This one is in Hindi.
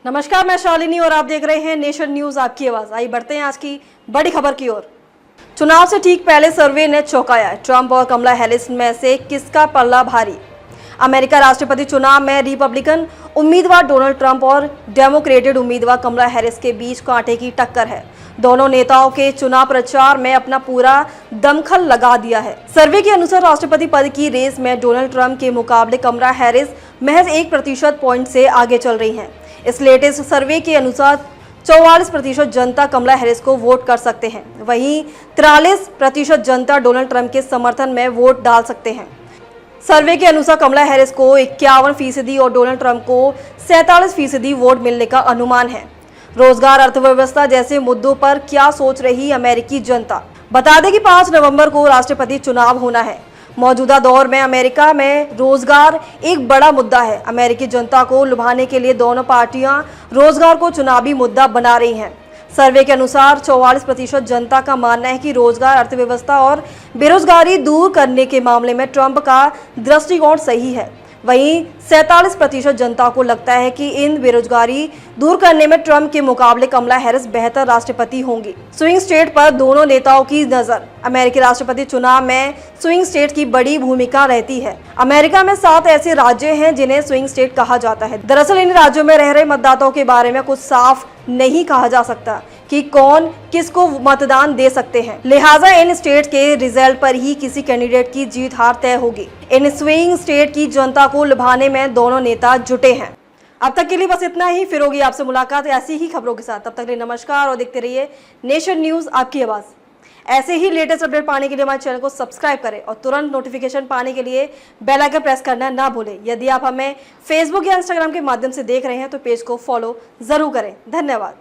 नमस्कार, मैं शालिनी और आप देख रहे हैं नेशन न्यूज आपकी आवाज। आइए बढ़ते हैं आज की बड़ी खबर की ओर। चुनाव से ठीक पहले सर्वे ने चौंकाया, ट्रंप और कमला हैरिस में से किसका पल्ला भारी। अमेरिका राष्ट्रपति चुनाव में रिपब्लिकन उम्मीदवार डोनाल्ड ट्रंप और डेमोक्रेटिक उम्मीदवार कमला हैरिस के बीच कांटे की टक्कर है। दोनों नेताओं के चुनाव प्रचार में अपना पूरा दमखम लगा दिया है। सर्वे के अनुसार राष्ट्रपति पद की रेस में डोनाल्ड ट्रंप के मुकाबले कमला हैरिस महज 1% पॉइंट से आगे चल रही हैं। इस लेटेस्ट सर्वे के अनुसार 44% जनता कमला हैरिस को वोट कर सकते हैं, वहीं 43% जनता डोनाल्ड ट्रंप के समर्थन में वोट डाल सकते हैं। सर्वे के अनुसार कमला हैरिस को 51% और डोनाल्ड ट्रंप को 47% वोट मिलने का अनुमान है। रोजगार, अर्थव्यवस्था जैसे मुद्दों पर क्या सोच रही अमेरिकी जनता। बता दें कि 5 नवंबर को राष्ट्रपति चुनाव होना है। मौजूदा दौर में अमेरिका में रोजगार एक बड़ा मुद्दा है। अमेरिकी जनता को लुभाने के लिए दोनों पार्टियां रोजगार को चुनावी मुद्दा बना रही हैं। सर्वे के अनुसार 44% जनता का मानना है कि रोजगार, अर्थव्यवस्था और बेरोजगारी दूर करने के मामले में ट्रंप का दृष्टिकोण सही है। वहीं 47% जनता को लगता है कि इन बेरोजगारी दूर करने में ट्रंप के मुकाबले कमला हैरिस बेहतर राष्ट्रपति होंगी। स्विंग स्टेट पर दोनों नेताओं की नजर। अमेरिकी राष्ट्रपति चुनाव में स्विंग स्टेट की बड़ी भूमिका रहती है। अमेरिका में 7 ऐसे राज्य हैं जिन्हें स्विंग स्टेट कहा जाता है। दरअसल इन राज्यों में रह रहे मतदाताओं के बारे में कुछ साफ नहीं कहा जा सकता कि कौन किसको मतदान दे सकते हैं, लिहाजा इन स्टेट के रिजल्ट पर ही किसी कैंडिडेट की जीत हार तय होगी। इन स्विंग स्टेट की जनता को लुभाने में दोनों नेता जुटे हैं। अब तक के लिए बस इतना ही, फिर होगी आपसे मुलाकात ऐसी ही खबरों के साथ। तब तक के लिए नमस्कार और देखते रहिए नेशन न्यूज आपकी आवाज। ऐसे ही लेटेस्ट अपडेट पाने के लिए हमारे चैनल को सब्सक्राइब करें और तुरंत नोटिफिकेशन पाने के लिए बेल आइकन प्रेस करना ना भूलें। यदि आप हमें फेसबुक या इंस्टाग्राम के माध्यम से देख रहे हैं तो पेज को फॉलो जरूर करें। धन्यवाद।